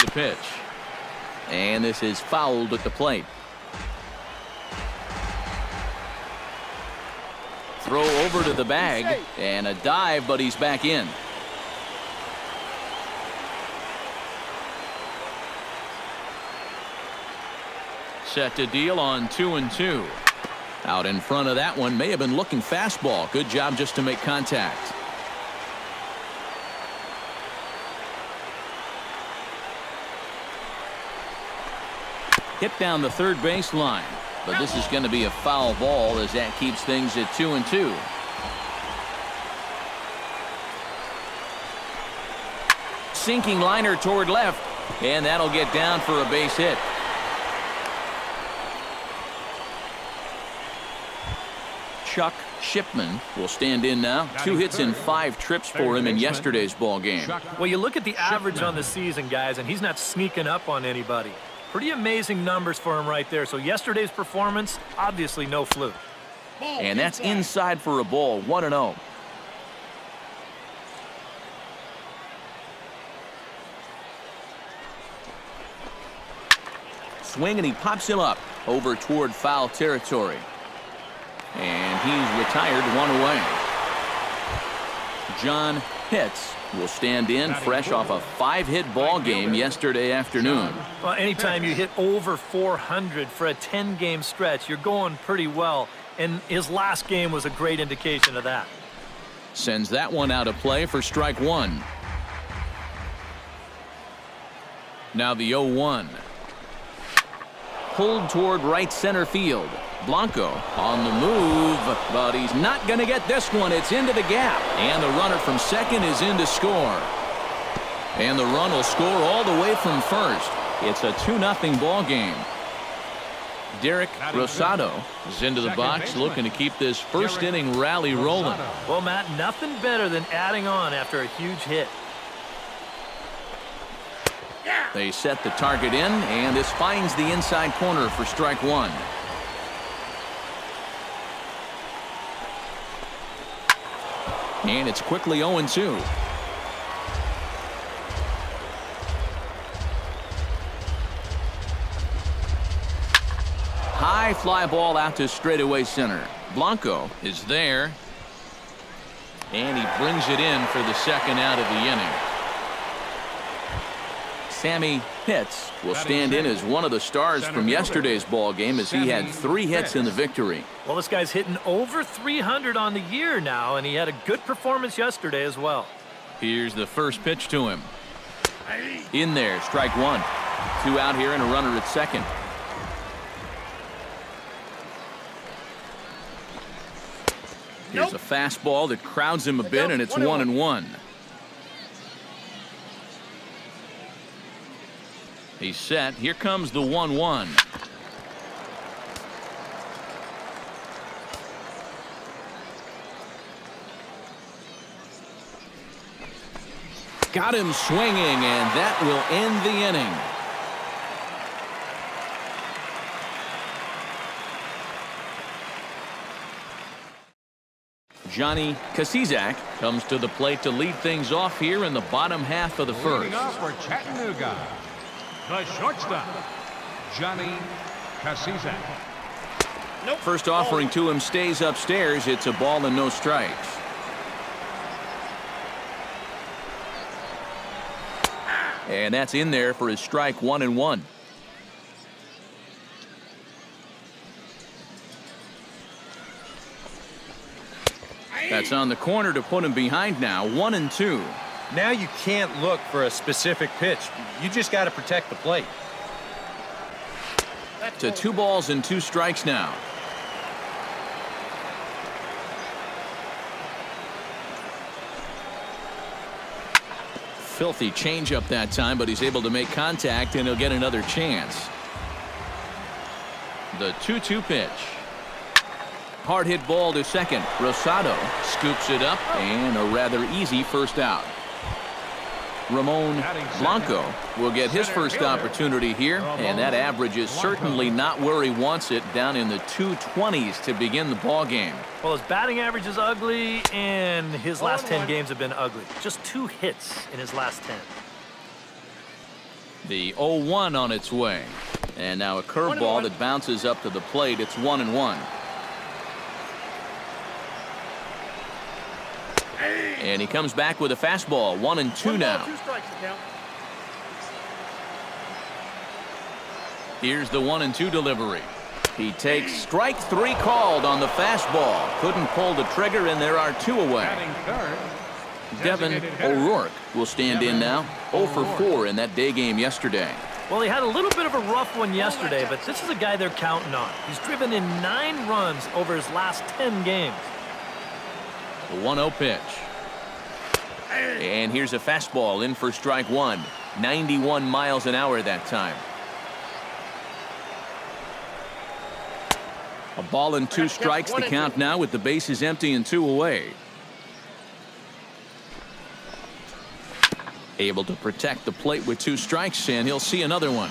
The pitch. And this is fouled at the plate. Throw over to the bag, and a dive, but he's back in. Set to deal on 2-2. Out in front of that one, may have been looking fastball. Good job just to make contact. Hit down the third base line. But this is going to be a foul ball as that keeps things at 2-2. Sinking liner toward left, and that'll get down for a base hit. Chuck Shipman will stand in now. 2 hits and 5 trips for him in yesterday's ball game. Well, you look at the average on the season, guys, and he's not sneaking up on anybody. Pretty amazing numbers for him right there. So yesterday's performance, obviously no fluke. And that's inside for a ball, 1-0. Swing, and he pops him up over toward foul territory. And he's retired, 1 away. John Pitts will stand in fresh off a 5-hit ball game yesterday afternoon. Well, anytime you hit over 400 for a 10-game stretch, you're going pretty well. And his last game was a great indication of that. Sends that one out of play for strike 1. Now the 0-1. Pulled toward right center field. Blanco on the move, but he's not going to get this one. It's into the gap, and the runner from second is in to score. And the run will score all the way from first. It's a 2-0 ball game. Derek Rosado is into the box, looking to keep this first inning rally rolling. Well, Matt, nothing better than adding on after a huge hit. They set the target in, and this finds the inside corner for strike 1. And it's quickly 0-2. High fly ball out to straightaway center. Blanco is there. And he brings it in for the second out of the inning. Sammy Pitts will stand in as one of the stars from yesterday's ball game as he had 3 hits in the victory. Well, this guy's hitting over 300 on the year now, and he had a good performance yesterday as well. Here's the first pitch to him. In there, strike 1. 2 out here and a runner at second. Here's a fastball that crowds him a bit, and it's 1-1. He's set. Here comes the 1-1. Got him swinging, and that will end the inning. Johnny Kasizak comes to the plate to lead things off here in the bottom half of the first. Leading off for Chattanooga, the shortstop, Johnny Kasizak. First offering to him stays upstairs. It's a ball and no strikes. And that's in there for his strike 1-1. That's on the corner to put him behind now. 1-2. Now you can't look for a specific pitch. You just got to protect the plate. To 2 balls and 2 strikes now. Filthy changeup that time, but he's able to make contact, and he'll get another chance. The 2-2 pitch. Hard hit ball to second. Rosado scoops it up, and a rather easy first out. Ramon Blanco will get his first opportunity here, and that average is certainly not where he wants it, down in the 220s to begin the ball game. Well, his batting average is ugly, and his last 10 games have been ugly. Just 2 hits in his last 10. The 0-1 on its way. And now a curveball that bounces up to the plate. It's 1-1. And he comes back with a fastball. 1-2 now. Here's the 1-2 delivery. He takes strike 3 called on the fastball. Couldn't pull the trigger, and there are 2 away. Devin O'Rourke will stand in now. 0 for 4 in that day game yesterday. Well, he had a little bit of a rough one yesterday, but this is a guy they're counting on. He's driven in 9 runs over his last 10 games. The 1-0 pitch. And here's a fastball in for strike 1. 91 miles an hour that time. A ball and 2 strikes to count now with the bases empty and 2 away. Able to protect the plate with 2 strikes, and he'll see another one.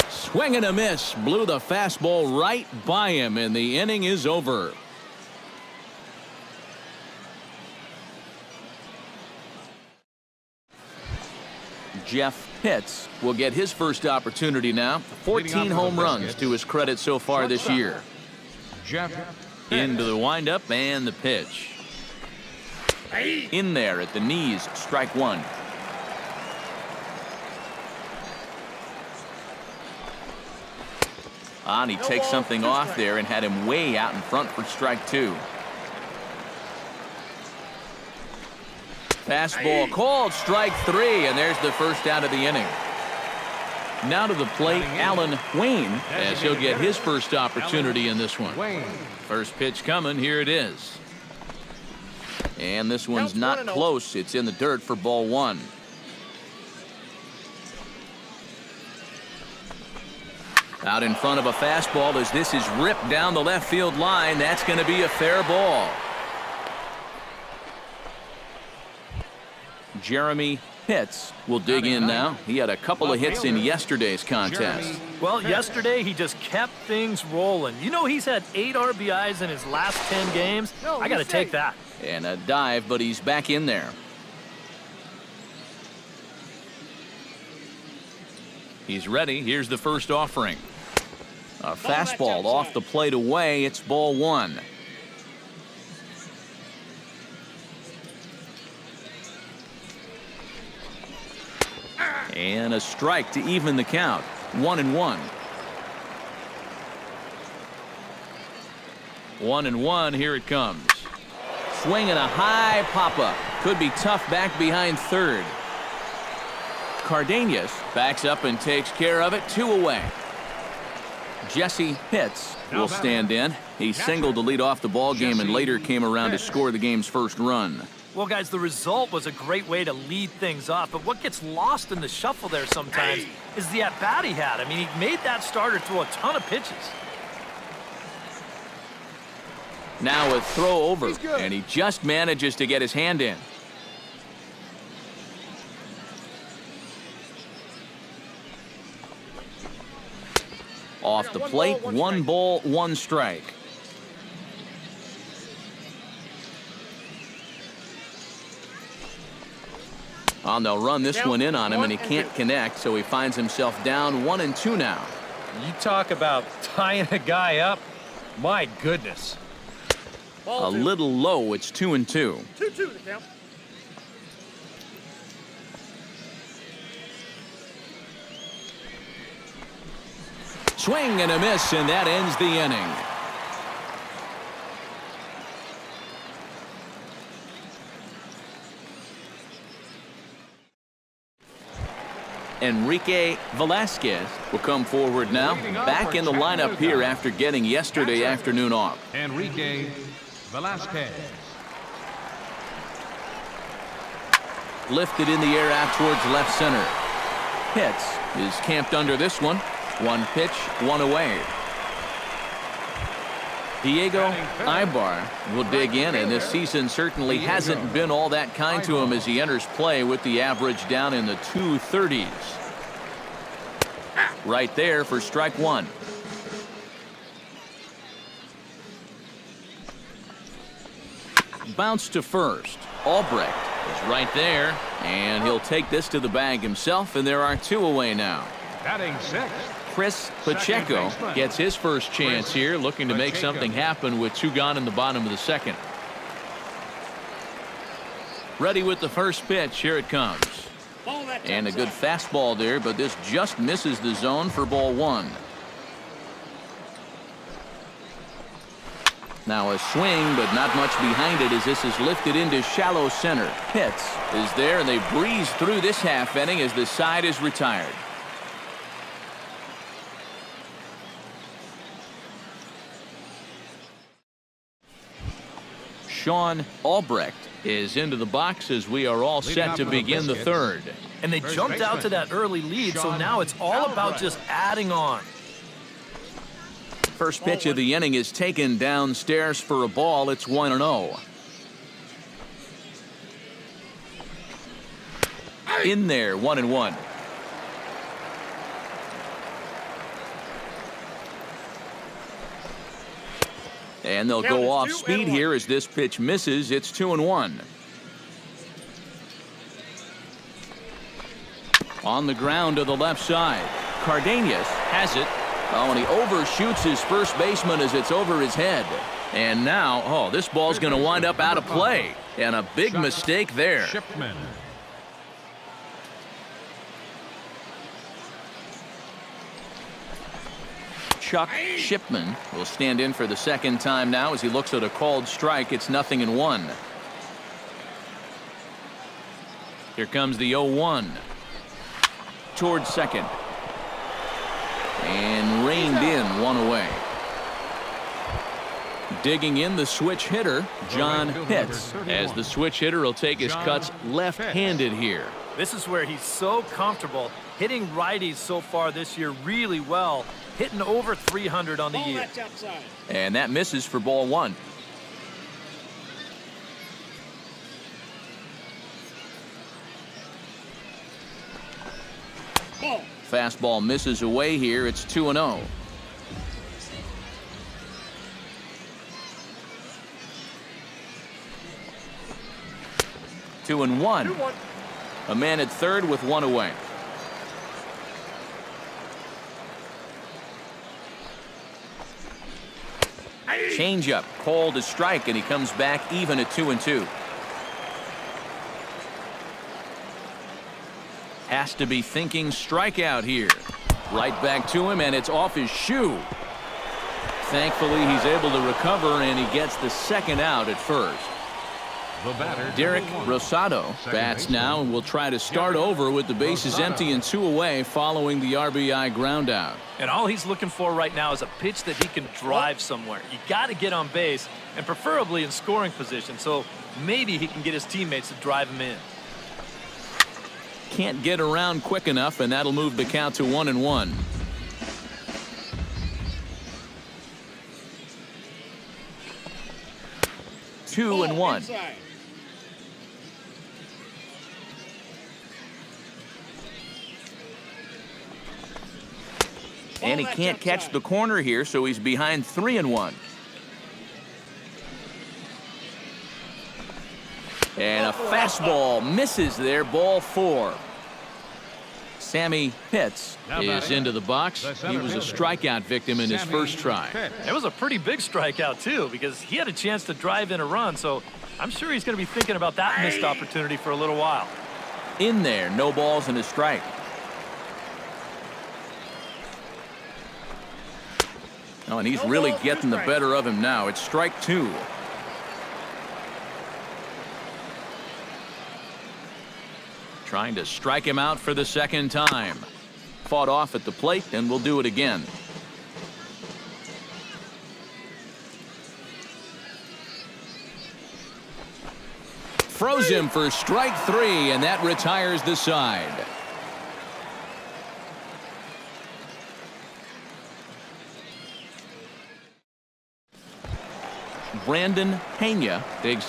Swing and a miss. Blew the fastball right by him, and the inning is over. Jeff Pitts will get his first opportunity now. 14 home runs to his credit so far this year. Jeff Into the windup and the pitch. In there at the knees, strike 1. And he takes something off there and had him way out in front for strike 2. Fastball called, strike 3, and there's the first out of the inning. Now to the plate, Alan Wayne, as he'll get his first opportunity in this one. First pitch coming, here it is. And this one's not close. It's in the dirt for ball 1. Out in front of a fastball as this is ripped down the left field line. That's going to be a fair ball. Jeremy Pitts will dig in now. He had a couple of hits in yesterday's contest. Well, yesterday he just kept things rolling. You know, he's had 8 RBIs in his last 10 games. I got to take that. And a dive, but he's back in there. He's ready. Here's the first offering. A fastball off the plate away. It's ball 1. And a strike to even the count. 1-1. 1-1. Here it comes. Swinging a high pop-up. Could be tough back behind third. Cardenas backs up and takes care of it. 2 away. Jesse Pitts will stand in. He singled to lead off the ball game and later came around to score the game's first run. Well, guys, the result was a great way to lead things off, but what gets lost in the shuffle there sometimes is the at-bat he had. I mean, he made that starter throw a ton of pitches. Now a throw over, and he just manages to get his hand in. Off the plate, 1 ball, 1 strike. Oh, they'll run this one in on him, and he can't connect, so he finds himself down 1-2 now. You talk about tying a guy up. My goodness. A little low. It's 2-2. 2-2 the count. Swing and a miss, and that ends the inning. Enrique Velasquez will come forward now. Back in the lineup here after getting yesterday afternoon off. Enrique Velasquez. Lifted in the air out towards left center. Pitts is camped under this one. 1 pitch, 1 away. Diego Ibar will dig in, and this season certainly hasn't been all that kind to him as he enters play with the average down in the 230s. Right there for strike 1. Bounce to first. Albrecht He's right there, and he'll take this to the bag himself, and there are 2 away now. Batting sixth. Chris Pacheco gets his first chance here, looking to make something happen with 2 gone in the bottom of the second. Ready with the first pitch. Here it comes. And a good fastball there, but this just misses the zone for ball 1. Now a swing, but not much behind it as this is lifted into shallow center. Pitts is there, and they breeze through this half inning as the side is retired. Sean Albrecht is into the box as we are all set to begin the third. And they jumped out to that early lead, so now it's all about just adding on. First pitch of the inning is taken downstairs for a ball. It's 1-0. In there, 1-1. And they'll go off speed here as this pitch misses. It's 2-1. On the ground to the left side. Cardenas has it. Oh, and he overshoots his first baseman as it's over his head. And now, oh, this ball's going to wind up out of play. And a big mistake there. Shipman. Chuck Shipman will stand in for the second time now as he looks at a called strike. It's 0-1. Here comes the 0-1. Towards second. And reined in, 1 away. Digging in the switch hitter, John Pitts, as the switch hitter will take his cuts left-handed here. This is where he's so comfortable hitting righties so far this year really well, hitting over 300 on the year. And that misses for ball 1. Fastball misses away here. It's 2-0. Two and one. A man at third with 1 away. Changeup called a strike, and he comes back even at 2-2. Has to be thinking strikeout here. Right back to him, and it's off his shoe. Thankfully, he's able to recover, and he gets the second out at first. The batter, Derek Rosado bats now and will try to start over with the bases empty and 2 away following the RBI ground out. And all he's looking for right now is a pitch that he can drive somewhere. You got to get on base, and preferably in scoring position, so maybe he can get his teammates to drive him in. Can't get around quick enough, and that'll move the count to 1-1. Two and one. And he can't catch the corner here, so he's behind 3-1. And a fastball misses there, ball 4. Sammy Pitts is into the box. He was a strikeout victim in his first try. It was a pretty big strikeout, too, because he had a chance to drive in a run, so I'm sure he's going to be thinking about that missed opportunity for a little while. In there, no balls and a strike. Oh, and he's really getting the better of him now. It's strike 2. Trying to strike him out for the second time. Fought off at the plate, and will do it again. Froze him for strike 3, and that retires the side. Brandon Pena digs in.